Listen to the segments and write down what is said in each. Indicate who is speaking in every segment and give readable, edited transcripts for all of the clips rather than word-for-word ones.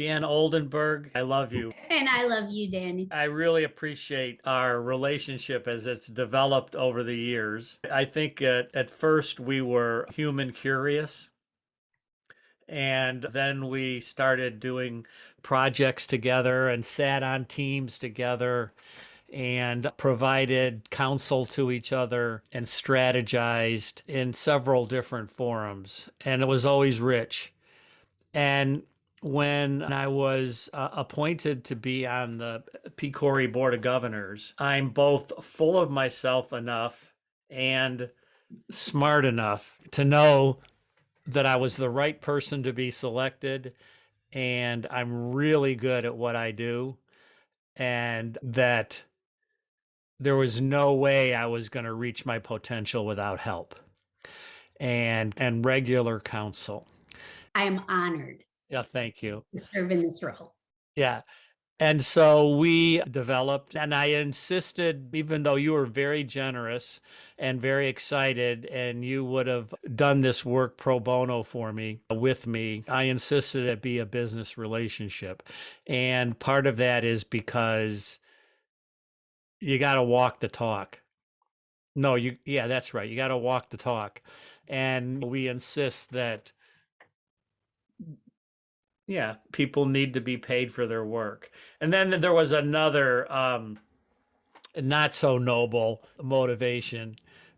Speaker 1: Jan Oldenburg, I love you.
Speaker 2: And I love you, Danny.
Speaker 1: I really appreciate our relationship as it's developed over the years. I think at first we were human curious, and then we started doing projects together and sat on teams together and provided counsel to each other and strategized in several different forums. And it was always rich. And when I was appointed to be on the PCORI Board of Governors, I'm both full of myself enough and smart enough to know that I was the right person to be selected, and I'm really good at what I do, and that there was no way I was going to reach my potential without help and regular counsel.
Speaker 2: I am honored
Speaker 1: Yeah, thank you.
Speaker 2: to serve in this role.
Speaker 1: Yeah. And so we developed, and I insisted, even though you were very generous and very excited, and you would have done this work pro bono for me, with me, I insisted it be a business relationship. And part of that is because you got to walk the talk. No, yeah, that's right. You got to walk the talk. And we insist that, yeah, people need to be paid for their work. And then there was another, not so noble motivation,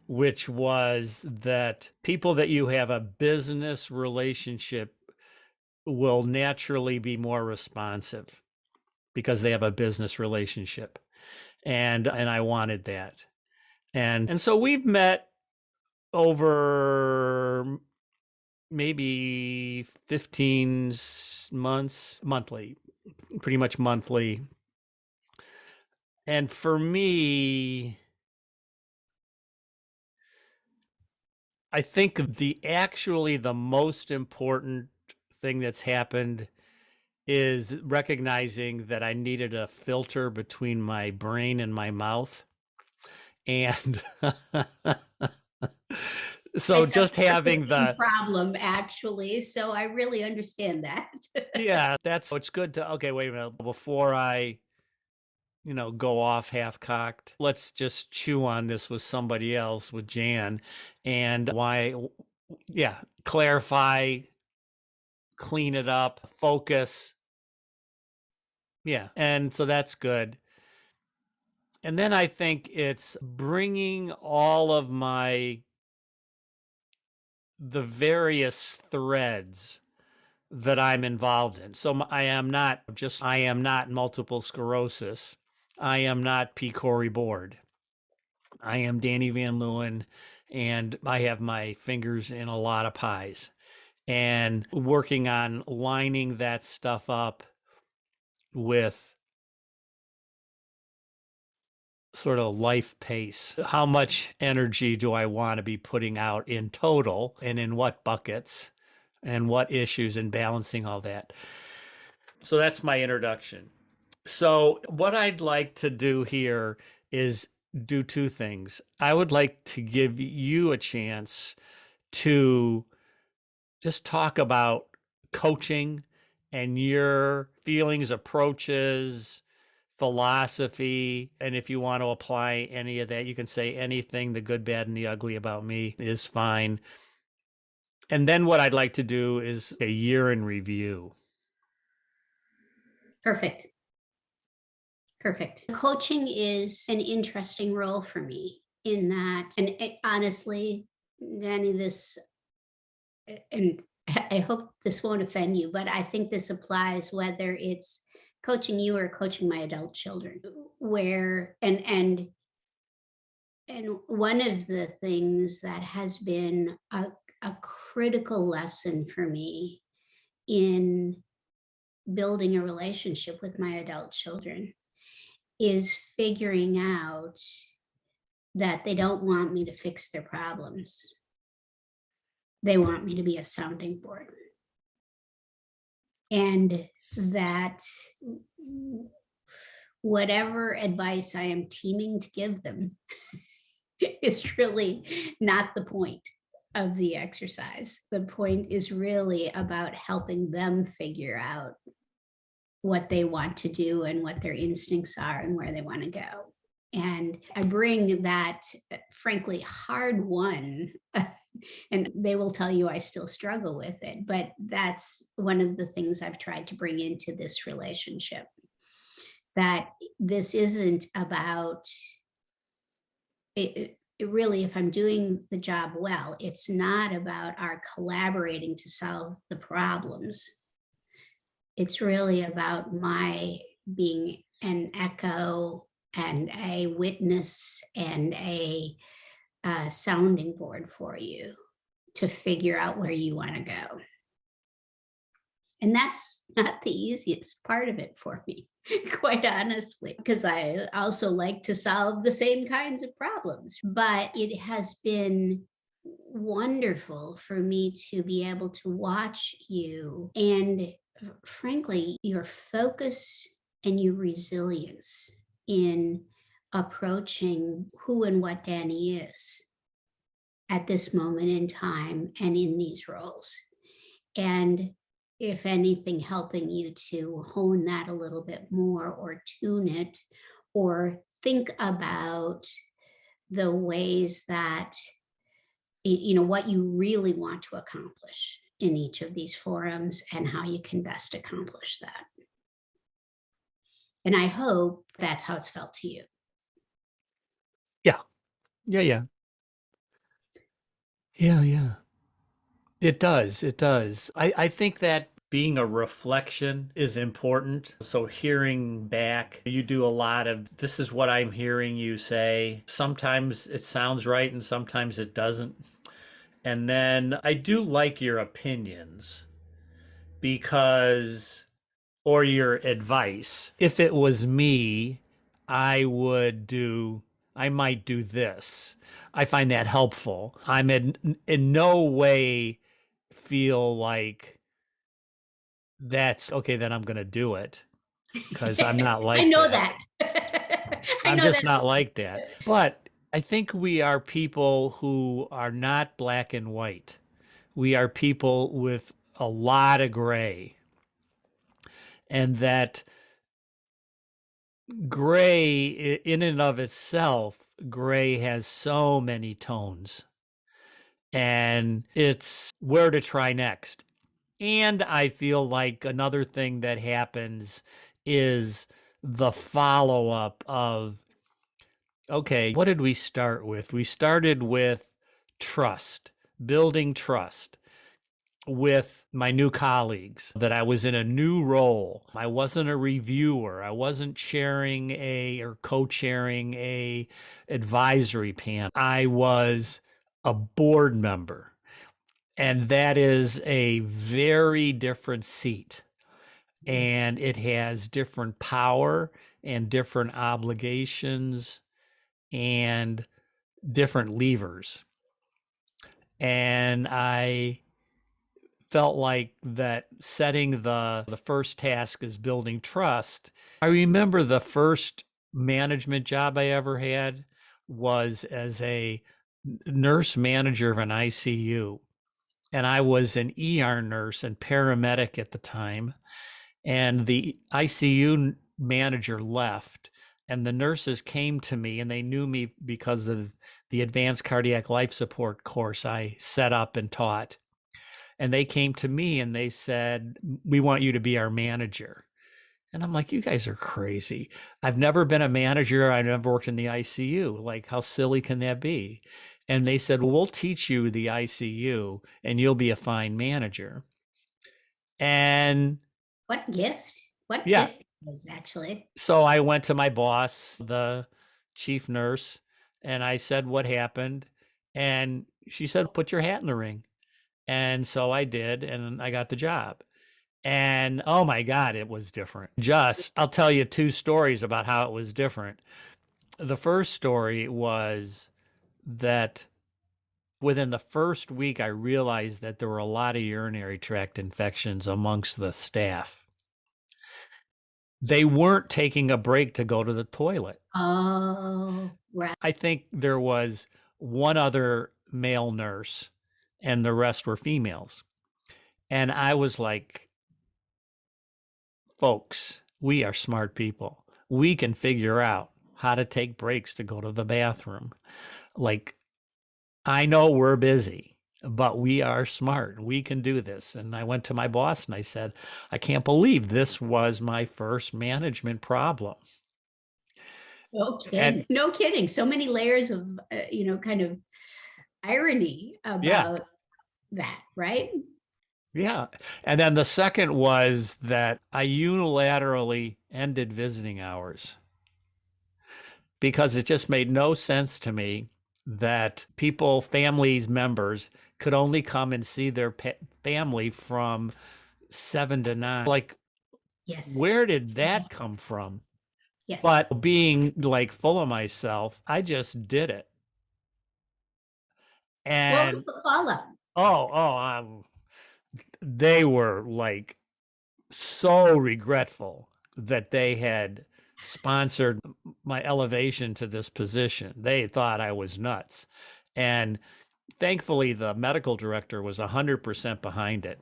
Speaker 1: which was that people that you have a business relationship will naturally be more responsive because they have a business relationship. And I wanted that. And so we've met over maybe 15 months, monthly, pretty much monthly. And for me, I think the most important thing that's happened is recognizing that I needed a filter between my brain and my mouth. And so
Speaker 2: It's a
Speaker 1: just having
Speaker 2: persistent
Speaker 1: the,
Speaker 2: problem, actually. So I really understand that.
Speaker 1: yeah, it's good to, okay, wait a minute, before I, go off half cocked, let's just chew on this with somebody else, with Jan, and why, yeah, clarify, clean it up, focus. Yeah. And so that's good. And then I think it's bringing all of the various threads that I'm involved in. So I am not multiple sclerosis. I am not PCORI board. I am Danny Van Leeuwen, and I have my fingers in a lot of pies and working on lining that stuff up with sort of life pace. How much energy do I want to be putting out in total, and in what buckets, and what issues, and balancing all that. So that's my introduction. So, what I'd like to do here is do two things. I would like to give you a chance to just talk about coaching and your feelings, approaches, philosophy. And if you want to apply any of that, you can say anything, the good, bad, and the ugly about me is fine. And then what I'd like to do is a year in review.
Speaker 2: Perfect. Perfect. Coaching is an interesting role for me in that, and honestly, Danny, and I hope this won't offend you, but I think this applies whether it's coaching you or coaching my adult children, where and one of the things that has been a critical lesson for me in building a relationship with my adult children is figuring out that they don't want me to fix their problems. They want me to be a sounding board. And that whatever advice I am teaming to give them is really not the point of the exercise. The point is really about helping them figure out what they want to do and what their instincts are and where they want to go. And I bring that, frankly, hard one, and they will tell you I still struggle with it, but that's one of the things I've tried to bring into this relationship, that this isn't about it really, if I'm doing the job well, it's not about our collaborating to solve the problems. It's really about my being an echo and a witness and a sounding board for you to figure out where you want to go. And that's not the easiest part of it for me, quite honestly, because I also like to solve the same kinds of problems. But it has been wonderful for me to be able to watch you and, frankly, your focus and your resilience in approaching who and what Danny is at this moment in time and in these roles. And if anything, helping you to hone that a little bit more or tune it or think about the ways that, what you really want to accomplish in each of these forums and how you can best accomplish that. And I hope that's how it's felt to you.
Speaker 1: Yeah. Yeah. Yeah. Yeah. Yeah. It does. It does. I think that being a reflection is important. So hearing back, you do a lot of this is what I'm hearing you say. Sometimes it sounds right and sometimes it doesn't. And then I do like your opinions because, or your advice. If it was me, I would do, I might do this. I find that helpful. I'm in no way feel like that's okay, then I'm going to do it because I'm not
Speaker 2: I
Speaker 1: like
Speaker 2: know
Speaker 1: that.
Speaker 2: that. I
Speaker 1: I'm
Speaker 2: know
Speaker 1: just
Speaker 2: that.
Speaker 1: not like that. But I think we are people who are not black and white. We are people with a lot of gray. And that gray, in and of itself, gray has so many tones. And it's where to try next. And I feel like another thing that happens is the follow up of, okay, what did we start with? We started with trust, building trust with my new colleagues, that I was in a new role. I wasn't a reviewer. I wasn't chairing or co-chairing a advisory panel. I was a board member. And that is a very different seat.
Speaker 2: Yes.
Speaker 1: And it has different power and different obligations and different levers. And I felt like that setting the first task is building trust. I remember the first management job I ever had was as a nurse manager of an ICU. And I was an ER nurse and paramedic at the time. And the ICU manager left, and the nurses came to me, and they knew me because of the advanced cardiac life support course I set up and taught. And they came to me and they said, "We want you to be our manager." And I'm like, "You guys are crazy. I've never been a manager. I've never worked in the ICU. Like, how silly can that be?" And they said, "Well, we'll teach you the ICU and you'll be a fine manager." And
Speaker 2: What gift? What
Speaker 1: yeah,
Speaker 2: gift was actually?
Speaker 1: so I went to my boss, the chief nurse, and I said what happened. And she said, "Put your hat in the ring." And so I did, and I got the job. And oh my God, it was different. I'll tell you two stories about how it was different. The first story was that within the first week, I realized that there were a lot of urinary tract infections amongst the staff. They weren't taking a break to go to the toilet.
Speaker 2: Oh, right.
Speaker 1: I think there was one other male nurse, and the rest were females. And I was like folks, we are smart people. We can figure out how to take breaks to go to the bathroom. Like, I know we're busy, but we are smart. We can do this. And I went to my boss and I said, I can't believe this was my first management problem.
Speaker 2: No
Speaker 1: And
Speaker 2: kidding. No kidding. So many layers of, kind of irony
Speaker 1: yeah,
Speaker 2: about that, right?
Speaker 1: yeah. And then the second was that I unilaterally ended visiting hours because it just made no sense to me that people, families, members could only come and see their family from 7 to 9. Like,
Speaker 2: Yes.
Speaker 1: where did that come from?
Speaker 2: Yes.
Speaker 1: But being like full of myself, I just did it.
Speaker 2: What was
Speaker 1: And
Speaker 2: the fallout?
Speaker 1: they were like so regretful that they had sponsored my elevation to this position. They thought I was nuts. And thankfully, the medical director was 100% behind it.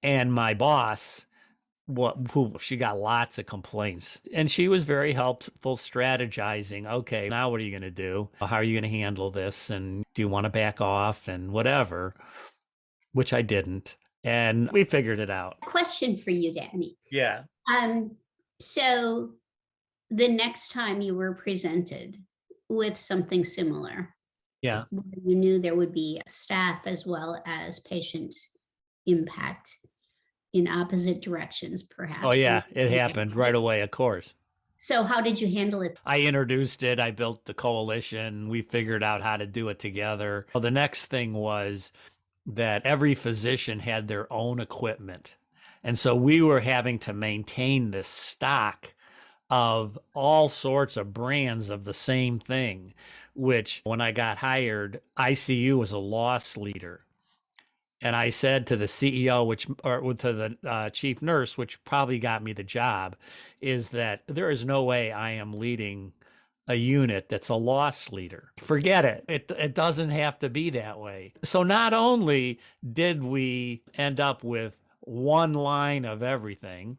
Speaker 1: And my boss, who she got lots of complaints, and she was very helpful strategizing. Okay, now what are you going to do? How are you going to handle this? And do you want to back off and whatever? Which I didn't. And we figured it out.
Speaker 2: Question for you, Danny.
Speaker 1: Yeah.
Speaker 2: Um, so the next time you were presented with something similar,
Speaker 1: Yeah.
Speaker 2: you knew there would be staff as well as patient impact in opposite directions,
Speaker 1: Oh,
Speaker 2: perhaps.
Speaker 1: yeah. It happened right away, of course.
Speaker 2: So how did you handle it?
Speaker 1: I introduced it. I built the coalition. We figured out how to do it together. Well, the next thing was that every physician had their own equipment. And so we were having to maintain this stock of all sorts of brands of the same thing, which when I got hired, ICU was a loss leader. And I said to the CEO, or to the chief nurse, which probably got me the job, is that there is no way I am leading a unit that's a loss leader. Forget it. It doesn't have to be that way. So not only did we end up with one line of everything,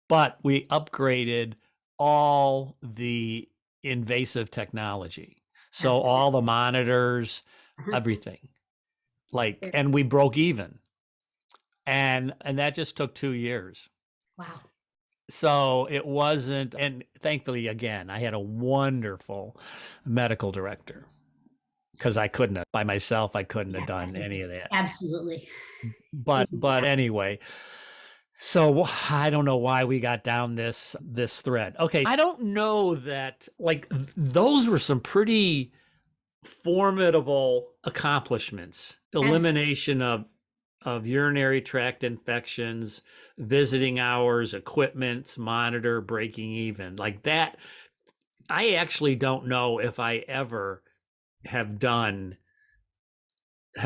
Speaker 1: but we upgraded all the invasive technology. So all the monitors,
Speaker 2: Uh-huh.
Speaker 1: everything. Like, and we broke even. And that just took 2 years.
Speaker 2: Wow.
Speaker 1: So it wasn't, and thankfully, again, I had a wonderful medical director because I couldn't have, by myself, I couldn't have done any of that.
Speaker 2: Absolutely.
Speaker 1: But anyway, so I don't know why we got down this thread. Okay, I don't know that, like, those were some pretty formidable accomplishments. Elimination of urinary tract infections, visiting hours, equipment, monitor, breaking even. Like that, I actually don't know if I ever have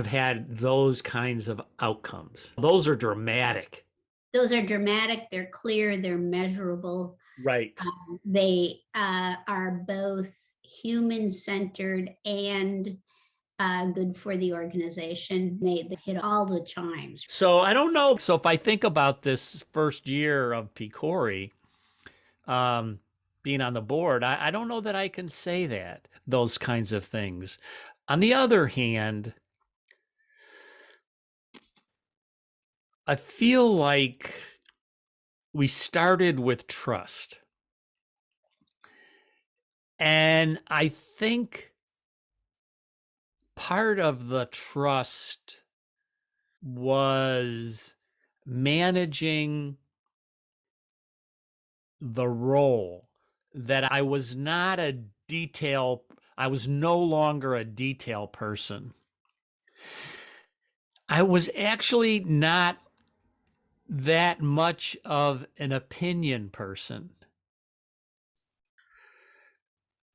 Speaker 1: had those kinds of outcomes. Those are dramatic.
Speaker 2: Those are dramatic, they're clear, they're measurable.
Speaker 1: Right.
Speaker 2: They are both human-centered and good for the organization. They hit all the chimes.
Speaker 1: So I don't know. So if I think about this first year of PCORI, being on the board, I don't know that I can say that, those kinds of things. On the other hand, I feel like we started with trust. And I think part of the trust was managing the role that I was not a detail, I was no longer a detail person. I was actually not that much of an opinion person,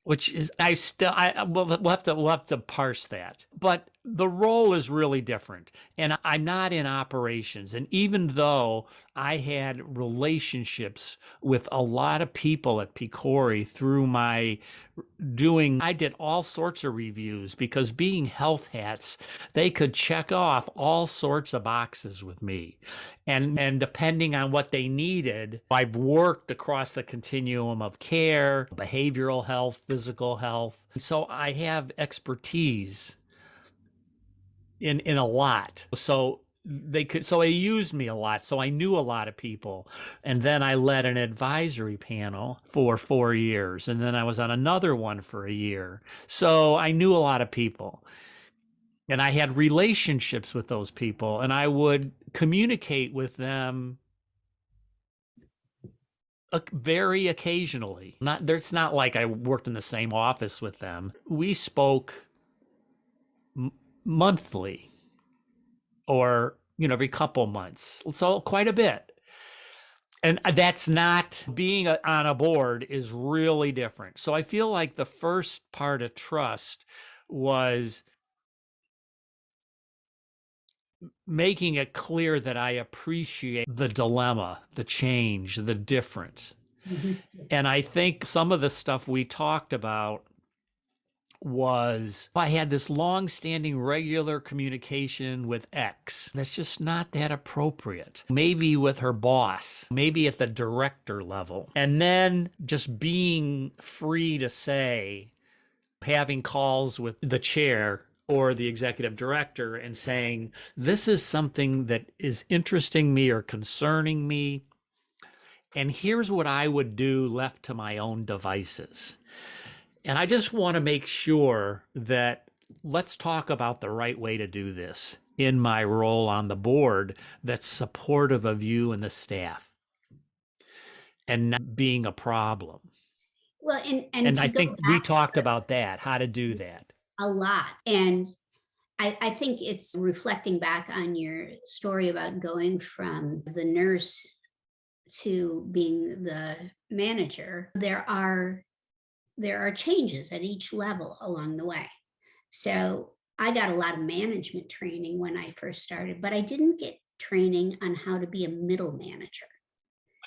Speaker 1: which is we'll have to parse that. But the role is really different. And I'm not in operations. And even though I had relationships with a lot of people at Picori through my doing, I did all sorts of reviews because being health hats, they could check off all sorts of boxes with me. And depending on what they needed, I've worked across the continuum of care, behavioral health, physical health. So I have expertise in a lot. So they used me a lot. So I knew a lot of people. And then I led an advisory panel for 4 years. And then I was on another one for a year. So I knew a lot of people. And I had relationships with those people. And I would communicate with them very occasionally. It's not like I worked in the same office with them. We spoke monthly or every couple months, so quite a bit. And that's not being on a board is really different. So I feel like the first part of trust was making it clear that I appreciate the dilemma, the change, the difference.
Speaker 2: Mhm.
Speaker 1: And I think some of the stuff we talked about was I had this long-standing regular communication with X. That's just not that appropriate. Maybe with her boss, maybe at the director level. And then just being free to say, having calls with the chair or the executive director and saying, this is something that is interesting me or concerning me. And here's what I would do left to my own devices. And I just want to make sure that let's talk about the right way to do this in my role on the board that's supportive of you and the staff and not being a problem.
Speaker 2: Well, and
Speaker 1: And
Speaker 2: to
Speaker 1: I
Speaker 2: go
Speaker 1: think we
Speaker 2: back
Speaker 1: talked about that, how to do that.
Speaker 2: a lot, and I think it's reflecting back on your story about going from the nurse to being the manager. There are changes at each level along the way. So I got a lot of management training when I first started, but I didn't get training on how to be a middle manager.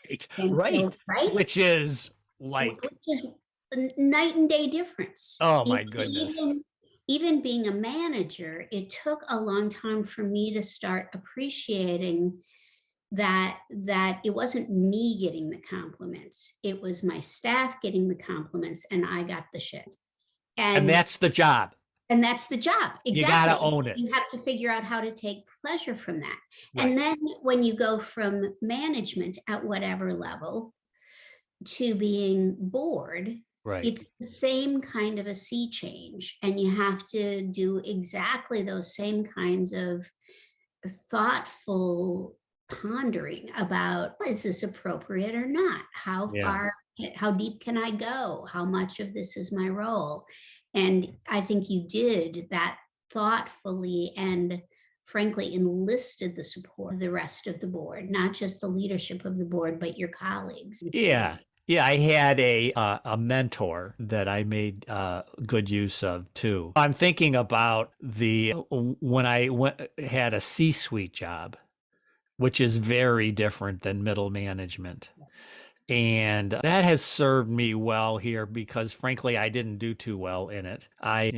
Speaker 1: Right.
Speaker 2: And so,
Speaker 1: Right.
Speaker 2: right,
Speaker 1: Which is
Speaker 2: which
Speaker 1: like,
Speaker 2: is a night and day difference.
Speaker 1: oh
Speaker 2: You
Speaker 1: my
Speaker 2: know,
Speaker 1: goodness.
Speaker 2: even being a manager, it took a long time for me to start appreciating that it wasn't me getting the compliments. It was my staff getting the compliments and I got the shit.
Speaker 1: And
Speaker 2: And
Speaker 1: that's the job.
Speaker 2: and that's the job.
Speaker 1: You got to
Speaker 2: Exactly.
Speaker 1: own it.
Speaker 2: You have to figure out how to take pleasure from that. And
Speaker 1: Right.
Speaker 2: then when you go from management at whatever level to being bored,
Speaker 1: Right.
Speaker 2: it's the same kind of a sea change. And you have to do exactly those same kinds of thoughtful pondering about, is this appropriate or not?
Speaker 1: Yeah.
Speaker 2: How deep can I go? How much of this is my role? And I think you did that thoughtfully and frankly enlisted the support of the rest of the board, not just the leadership of the board, but your colleagues.
Speaker 1: Yeah. Yeah, I had a mentor that I made good use of too. I'm thinking about the when had a C-suite job, which is very different than middle management. And that has served me well here because frankly, I didn't do too well in it. I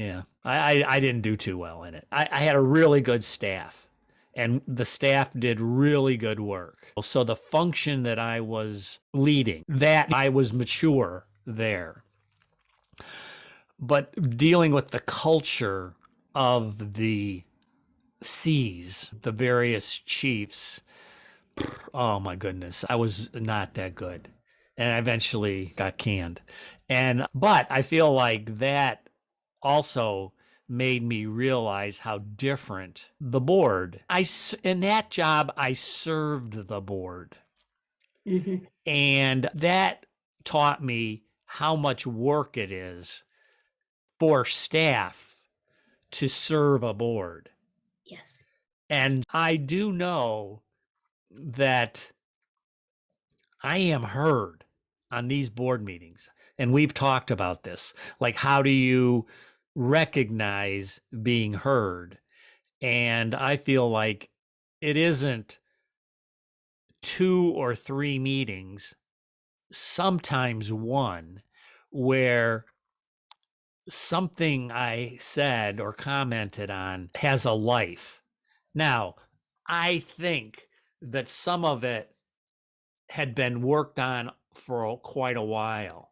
Speaker 1: didn't do too well in it. I had a really good staff and the staff did really good work. So the function that I was leading, that I was mature there. But dealing with the culture of the C's, the various chiefs, oh my goodness, I was not that good. And I eventually got canned. But I feel like that also made me realize how different the board. In that job I served the board.
Speaker 2: Mhm.
Speaker 1: And that taught me how much work it is for staff to serve a board.
Speaker 2: Yes.
Speaker 1: And I do know that I am heard on these board meetings. And we've talked about this. Like, how do you recognize being heard? And I feel like it isn't 2 or 3 meetings, sometimes one, where something I said or commented on has a life. Now, I think that some of it had been worked on for quite a while,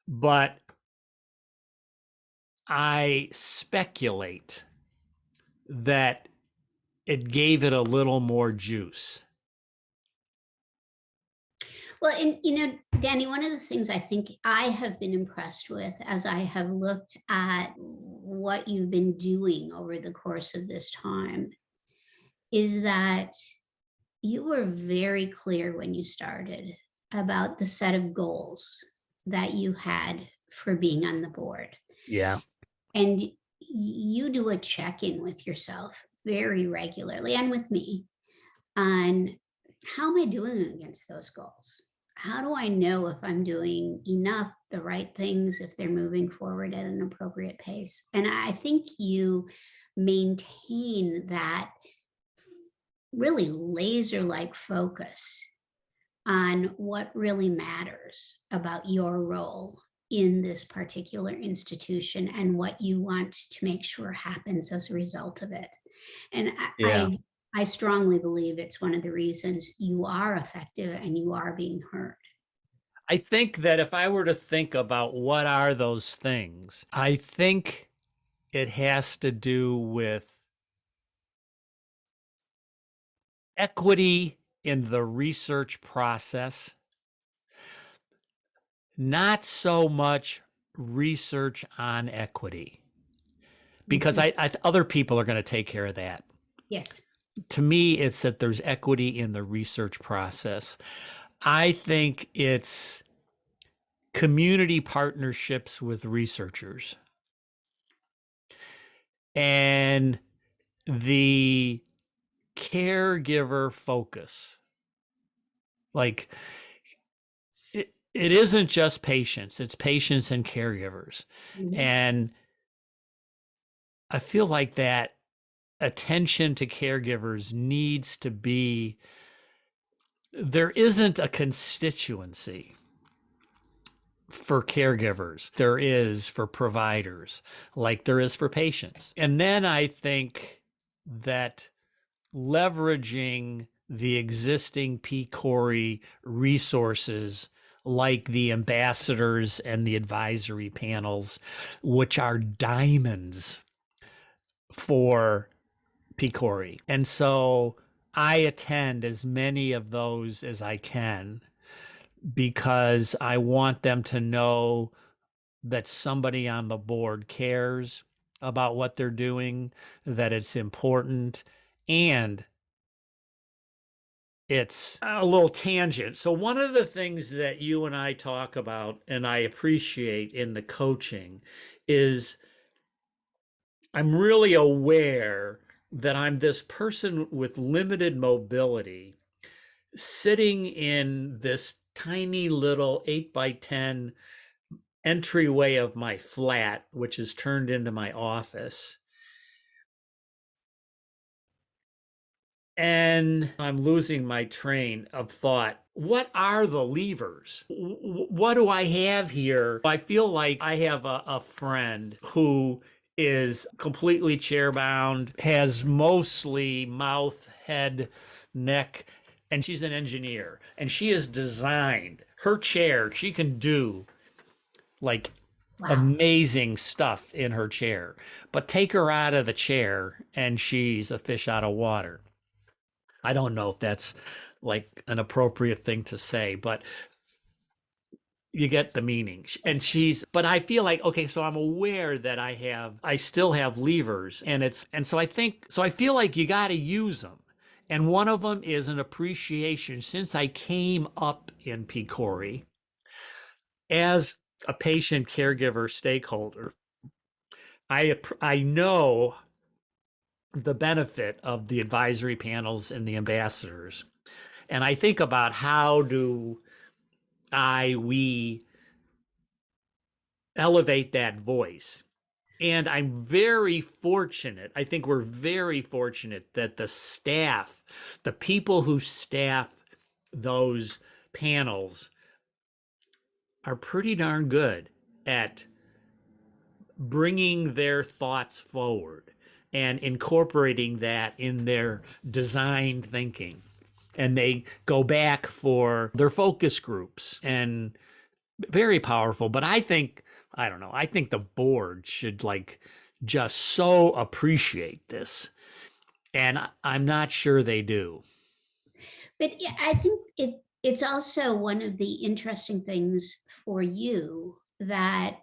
Speaker 1: but I speculate that it gave it a little more juice.
Speaker 2: Well, and Danny, one of the things I think I have been impressed with as I have looked at what you've been doing over the course of this time is that you were very clear when you started about the set of goals that you had for being on the board.
Speaker 1: Yeah.
Speaker 2: And you do a check in with yourself very regularly and with me on how am I doing against those goals? How do I know if I'm doing enough, the right things, if they're moving forward at an appropriate pace? And I think you maintain that really laser like focus on what really matters about your role in this particular institution and what you want to make sure happens as a result of it. And
Speaker 1: Yeah.
Speaker 2: I strongly believe it's one of the reasons you are effective and you are being heard.
Speaker 1: I think that if I were to think about what are those things, I think it has to do with equity in the research process, not so much research on equity, because
Speaker 2: Mhm.
Speaker 1: other people are going to take care of that.
Speaker 2: Yes.
Speaker 1: To me, it's that there's equity in the research process. I think it's community partnerships with researchers and the caregiver focus. Like it isn't just patients, it's patients and caregivers.
Speaker 2: Mhm.
Speaker 1: And I feel like that attention to caregivers needs to be, there isn't a constituency for caregivers. There is for providers, like there is for patients. And then I think that leveraging the existing PCORI resources like the ambassadors and the advisory panels, which are diamonds for PCORI. And so I attend as many of those as I can because I want them to know that somebody on the board cares about what they're doing, that it's important, and it's a little tangent. So, one of the things that you and I talk about and I appreciate in the coaching is I'm really aware that I'm this person with limited mobility sitting in this tiny little 8 by 10 entryway of my flat, which is turned into my office. And I'm losing my train of thought. What are the levers? What do I have here? I feel like I have a friend who is completely chairbound, has mostly mouth, head, neck, and she's an engineer. And she has designed her chair. She can do like
Speaker 2: Wow.
Speaker 1: amazing stuff in her chair, but take her out of the chair and she's a fish out of water. I don't know if that's like an appropriate thing to say, but you get the meaning. And but I feel like, okay, so I'm aware that I still have levers and so I feel like you got to use them. And one of them is an appreciation since I came up in PCORI as a patient caregiver stakeholder. I know the benefit of the advisory panels and the ambassadors. And I think about how do we elevate that voice. And I'm very fortunate. I think we're very fortunate that the staff, the people who staff those panels, are pretty darn good at bringing their thoughts forward and incorporating that in their design thinking. And they go back for their focus groups, and very powerful. But I think, I don't know, I think the board should like just so appreciate this. And I'm not sure they do.
Speaker 2: But yeah, I think it's also one of the interesting things for you that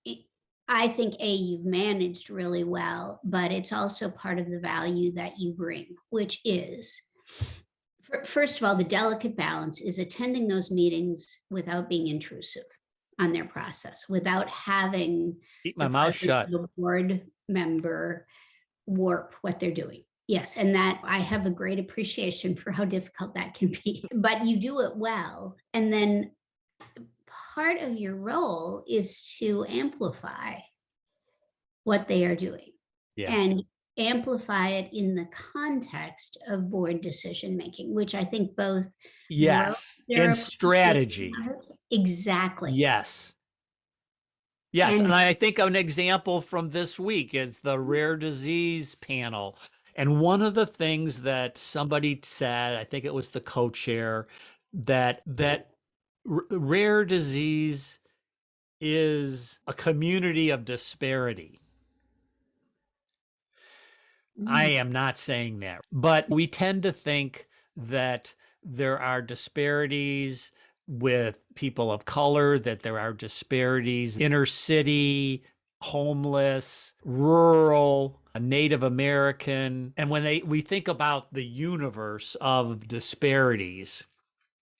Speaker 2: it, I think you've managed really well, but it's also part of the value that you bring, which is, first of all, the delicate balance is attending those meetings without being intrusive on their process, without having
Speaker 1: Keep my
Speaker 2: the
Speaker 1: mouth
Speaker 2: presence
Speaker 1: shut.
Speaker 2: of a board member warp what they're doing. Yes, and that I have a great appreciation for how difficult that can be, but you do it well. And then part of your role is to amplify what they are doing
Speaker 1: Yeah.
Speaker 2: and amplify it in the context of board decision making, which I think both grow
Speaker 1: Yes.
Speaker 2: their
Speaker 1: And
Speaker 2: appreciation
Speaker 1: strategy.
Speaker 2: of it. Exactly.
Speaker 1: Yes. Yes.
Speaker 2: And
Speaker 1: And I think an example from this week is the rare disease panel. And one of the things that somebody said, I think it was the co-chair, that rare disease is a community of disparity. I
Speaker 2: mm,
Speaker 1: am not saying that, but we tend to think that there are disparities with people of color, that there are disparities inner city, homeless, rural, Native American. And when we think about the universe of disparities,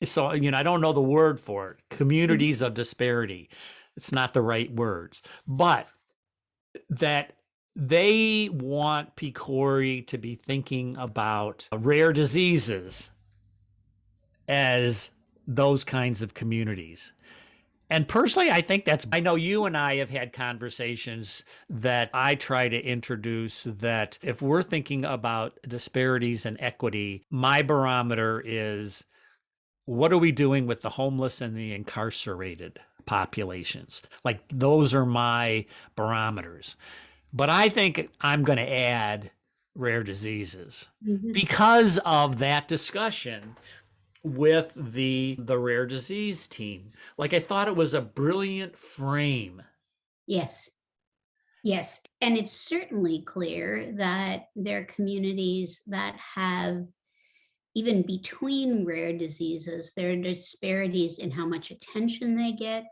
Speaker 1: so I don't know the word for it,
Speaker 2: mhm,
Speaker 1: communities of disparity. It's not the right words, but that they want Picori to be thinking about rare diseases as those kinds of communities. And personally, I think I know you and I have had conversations that I try to introduce that if we're thinking about disparities and equity, my barometer is what are we doing with the homeless and the incarcerated populations? Like those are my barometers. But I think I'm going to add rare diseases
Speaker 2: mhm.
Speaker 1: because of that discussion with the rare disease team. Like I thought it was a brilliant frame.
Speaker 2: Yes. Yes. And it's certainly clear that there are communities that have, even between rare diseases, there are disparities in how much attention they get,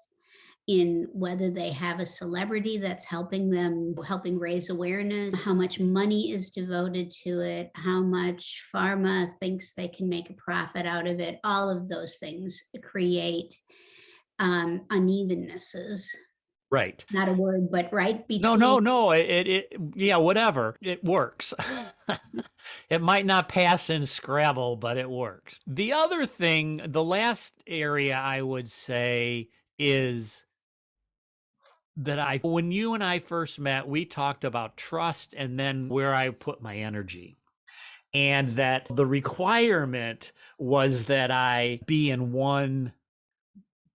Speaker 2: in whether they have a celebrity that's helping them, helping raise awareness, how much money is devoted to it, how much pharma thinks they can make a profit out of it. All of those things create unevennesses,
Speaker 1: Right.
Speaker 2: not a word, but right
Speaker 1: No,
Speaker 2: between.
Speaker 1: no, no. Yeah, whatever. It works. It might not pass in Scrabble, but it works. The other thing, the last area I would say is that when you and I first met, we talked about trust and then where I put my energy. And that the requirement was that I be in one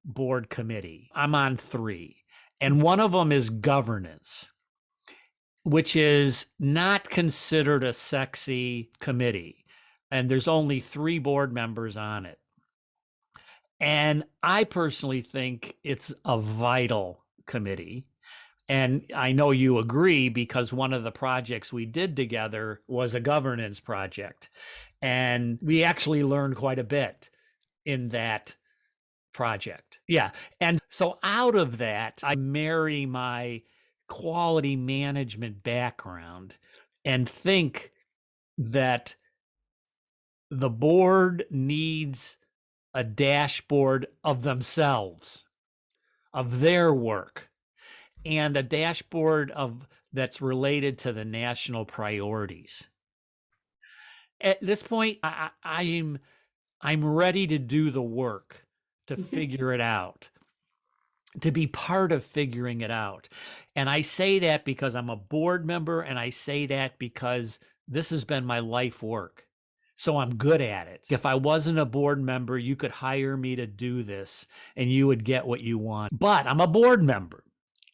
Speaker 1: board committee. I'm on three. And one of them is governance, which is not considered a sexy committee. And there's only three board members on it. And I personally think it's a vital committee. And I know you agree because one of the projects we did together was a governance project. And we actually learned quite a bit in that project. Yeah. And so out of that, I marry my quality management background and think that the board needs a dashboard of themselves, of their work, and a dashboard of that's related to the national priorities. At this point, I'm ready to do the work to figure it out. to be part of figuring it out. And I say that because I'm a board member, and I say that because this has been my life work. So I'm good at it. If I wasn't a board member, you could hire me to do this and you would get what you want. But I'm a board member.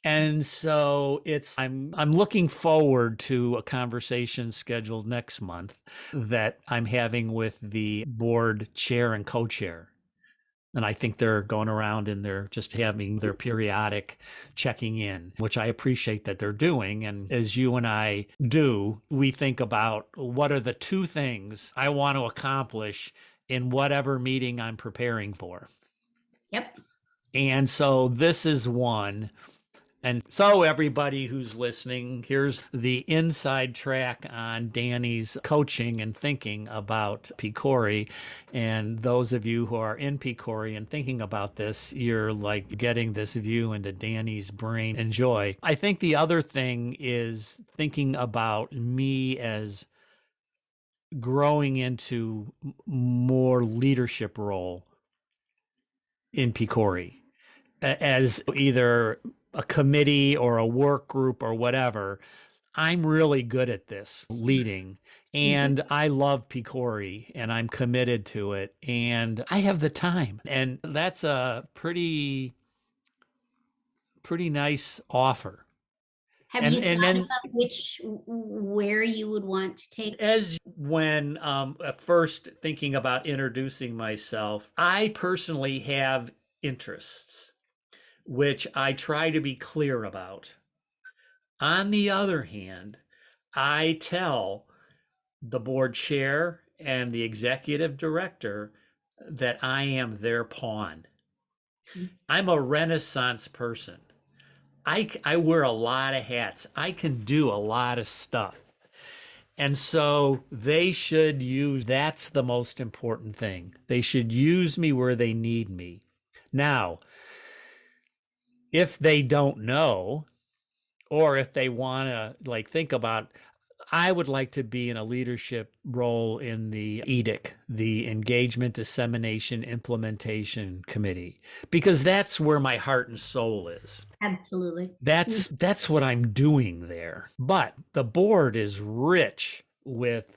Speaker 1: And so I'm looking forward to a conversation scheduled next month that I'm having with the board chair and co-chair. And I think they're going around and they're just having their periodic checking in, which I appreciate that they're doing. And as you and I do, we think about what are the two things I want to accomplish in whatever meeting I'm preparing for.
Speaker 2: Yep.
Speaker 1: And so this is one. And so, everybody who's listening, here's the inside track on Danny's coaching and thinking about PCORI. And those of you who are in PCORI and thinking about this, you're like getting this view into Danny's brain. Enjoy. I think the other thing is thinking about me as growing into more leadership role in PCORI as either a committee or a work group or whatever. I'm really good at this leading,
Speaker 2: Mhm.
Speaker 1: and I love PCORI and I'm committed to it and I have the time. And that's a pretty nice offer.
Speaker 2: Have
Speaker 1: And
Speaker 2: you
Speaker 1: and
Speaker 2: thought
Speaker 1: then
Speaker 2: about where you would want to take?
Speaker 1: as when first thinking about introducing myself, I personally have interests which I try to be clear about. On the other hand, I tell the board chair and the executive director that I am their pawn. I'm a Renaissance person. I wear a lot of hats. I can do a lot of stuff. And so they should that's the most important thing. They should use me where they need me. Now, if they don't know, or if they want to like think about, I would like to be in a leadership role in the EDIC, the Engagement Dissemination Implementation Committee, because that's where my heart and soul is.
Speaker 2: Absolutely. Mm.
Speaker 1: That's what I'm doing there. But the board is rich with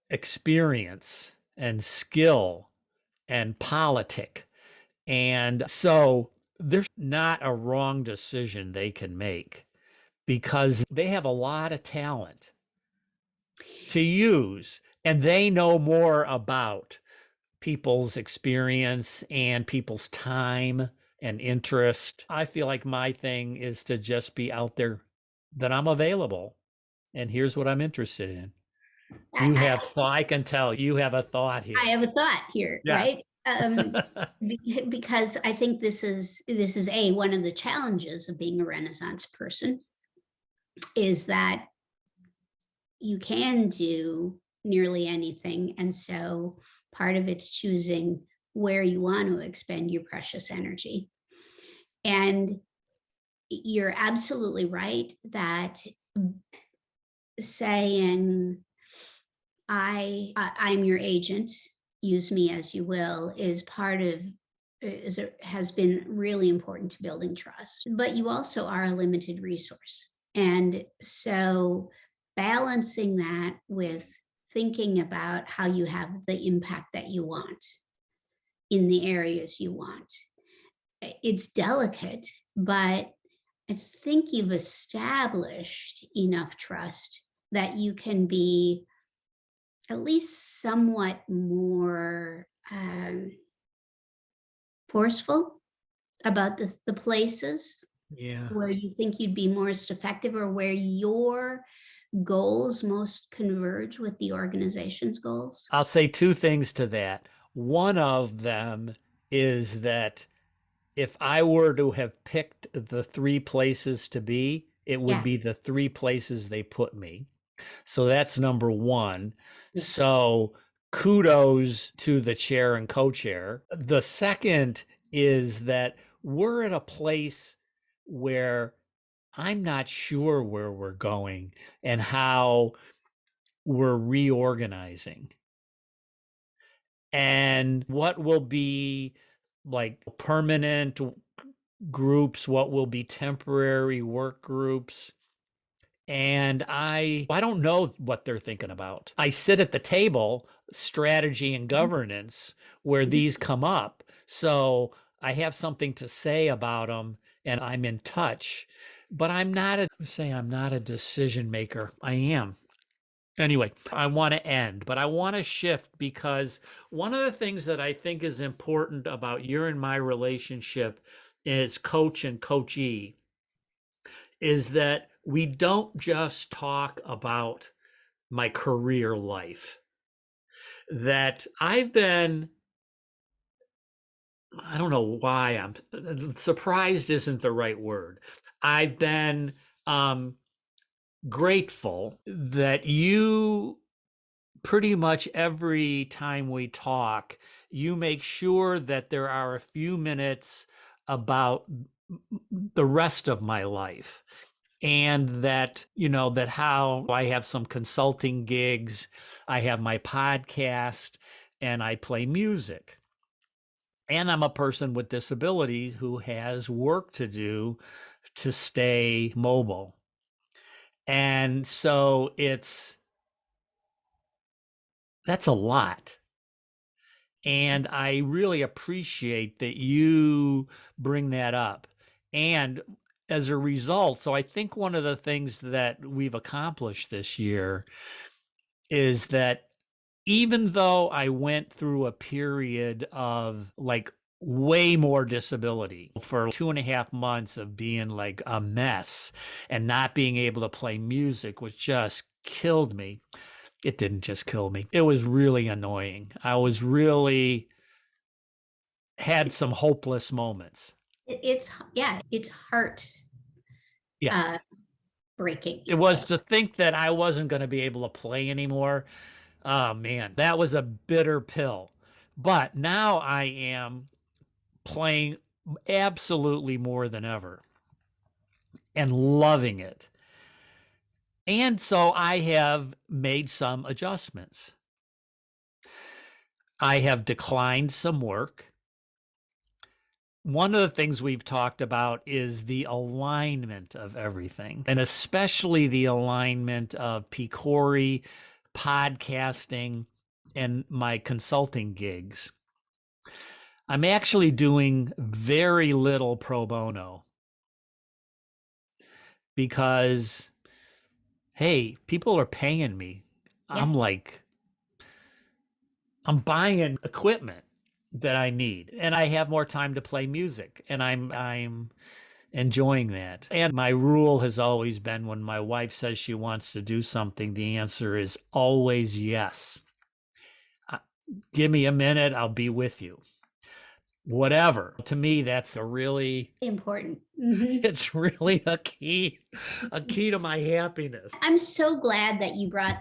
Speaker 1: experience and skill and politic. And so there's not a wrong decision they can make because they have a lot of talent to use and they know more about people's experience and people's time and interest. I feel like my thing is to just be out there that I'm available and here's what I'm interested in. You
Speaker 2: I,
Speaker 1: have thought, I can tell you have a thought
Speaker 2: I
Speaker 1: here.
Speaker 2: have a thought here,
Speaker 1: Yes.
Speaker 2: right? Because I think this is one of the challenges of being a Renaissance person is that you can do nearly anything, and so part of it's choosing where you want to expend your precious energy. And you're absolutely right that saying I'm your agent, use me as you will, is part of has been really important to building trust. But you also are a limited resource. And so balancing that with thinking about how you have the impact that you want in the areas you want. It's delicate, but I think you've established enough trust that you can be at least somewhat more forceful about the places
Speaker 1: Yeah.
Speaker 2: where you think you'd be most effective or where your goals most converge with the organization's goals.
Speaker 1: I'll say two things to that. One of them is that if I were to have picked the three places to be, it would
Speaker 2: Yeah.
Speaker 1: be the three places they put me. So that's number one.
Speaker 2: Yeah.
Speaker 1: So kudos to the chair and co-chair. The second is that we're at a place where I'm not sure where we're going and how we're reorganizing and what will be like permanent groups, what will be temporary work groups. And I don't know what they're thinking about. I sit at the table, strategy and governance, where these come up. So I have something to say about them and I'm in touch. But I'm not a decision maker. I am. Anyway, I want to end, but I want to shift because one of the things that I think is important about your and my relationship is coach and coachee is that we don't just talk about my career life. That I don't know why I'm surprised isn't the right word. I've been grateful that you pretty much every time we talk, you make sure that there are a few minutes about the rest of my life and that that how I have some consulting gigs, I have my podcast, and I play music, and I'm a person with disabilities who has work to do to stay mobile. And so that's a lot. And I really appreciate that you bring that up. And as a result, so I think one of the things that we've accomplished this year is that even though I went through a period of like way more disability for 2.5 months of being like a mess and not being able to play music, which just killed me. It didn't just kill me. It was really annoying. I was really had some hopeless moments.
Speaker 2: It's heart
Speaker 1: Yeah.
Speaker 2: uh, breaking.
Speaker 1: It was to think that I wasn't going to be able to play anymore. Oh man, that was a bitter pill. But now I am playing absolutely more than ever and loving it. And so I have made some adjustments. I have declined some work. One of the things we've talked about is the alignment of everything, and especially the alignment of Picori, podcasting, and my consulting gigs. I'm actually doing very little pro bono because, hey, people are paying me.
Speaker 2: Yeah.
Speaker 1: I'm like, I'm buying equipment that I need, and I have more time to play music, and I'm enjoying that. And my rule has always been when my wife says she wants to do something, the answer is always yes. Uh, Give me a minute, I'll be with you. Whatever. To me, that's a really,
Speaker 2: Important. Mhm.
Speaker 1: it's really a key to my happiness.
Speaker 2: I'm so glad that you brought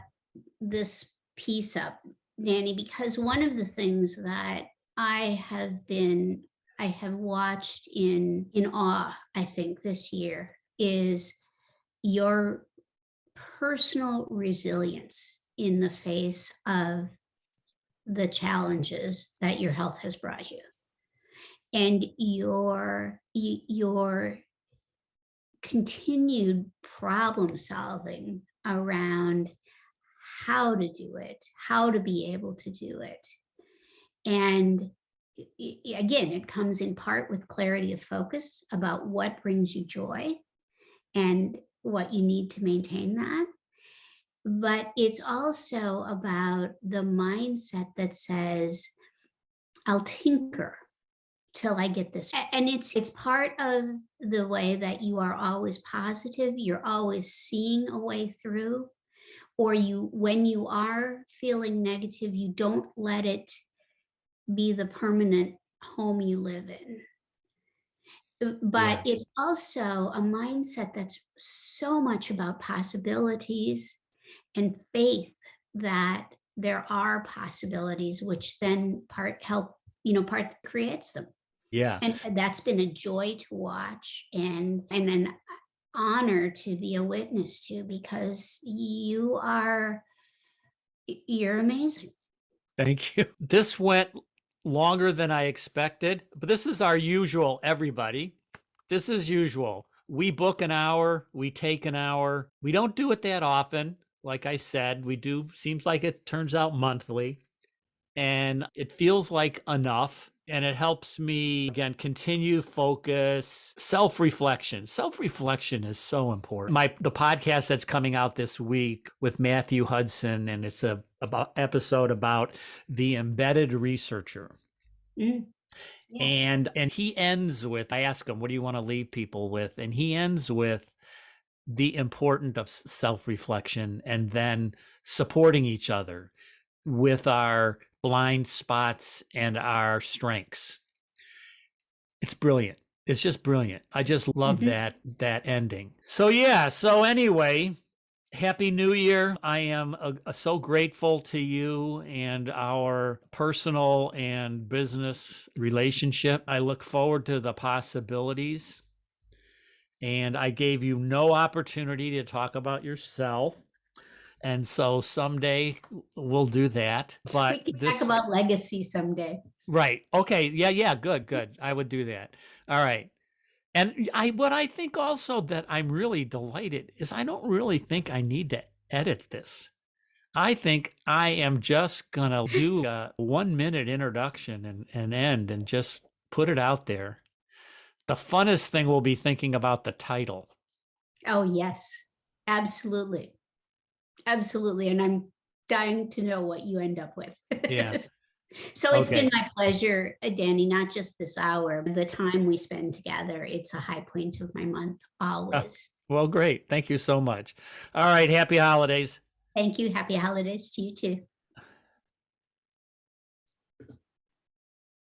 Speaker 2: this piece up, Danny, because one of the things that I have been I have watched in awe, I think, this year is your personal resilience in the face of the challenges that your health has brought you, and your continued problem solving around how to do it, how to be able to do it. And again, it comes in part with clarity of focus about what brings you joy and what you need to maintain that. But it's also about the mindset that says, I'll tinker till I get this. And it's part of the way that you are always positive, you're always seeing a way through, or you when you are feeling negative, you don't let it be the permanent home you live in. But
Speaker 1: Yeah.
Speaker 2: it's also a mindset that's so much about possibilities and faith that there are possibilities, which then part creates them.
Speaker 1: Yeah.
Speaker 2: And that's been a joy to watch and an honor to be a witness to, because you're amazing.
Speaker 1: Thank you. This went longer than I expected, but this is our usual, everybody. this is usual. We book an hour, we take an hour. We don't do it that often. Like I said, we do, seems like it turns out monthly, and it feels like enough. And it helps me, again, continue focus, self-reflection. Self-reflection is so important. The podcast that's coming out this week with Matthew Hudson, and it's a about episode about the embedded researcher.
Speaker 2: Mm, yeah.
Speaker 1: And he ends with, I ask him, what do you want to leave people with? And he ends with the importance of self-reflection and then supporting each other with our blind spots and our strengths. It's brilliant. It's just brilliant. I just love
Speaker 2: Mhm.
Speaker 1: that ending. So yeah, so anyway, Happy New Year. I am so grateful to you and our personal and business relationship. I look forward to the possibilities. And I gave you no opportunity to talk about yourself. And so someday we'll do that.
Speaker 2: We
Speaker 1: But
Speaker 2: can talk
Speaker 1: this,
Speaker 2: about legacy someday.
Speaker 1: right. Okay. Yeah. Yeah. Good. Good. I would do that. All right. And what I think also that I'm really delighted is I don't really think I need to edit this. I think I am just going to do a 1 minute introduction and end and just put it out there. The funnest thing will be thinking about the title.
Speaker 2: Oh, yes, absolutely. Absolutely. And I'm dying to know what you end up with.
Speaker 1: Yeah.
Speaker 2: So it's been
Speaker 1: Okay.
Speaker 2: my pleasure, Danny, not just this hour, the time we spend together. It's a high point of my month,
Speaker 1: Uh,
Speaker 2: always.
Speaker 1: well, great. Thank you so much. All right. Happy holidays.
Speaker 2: Thank you. Happy holidays to you too.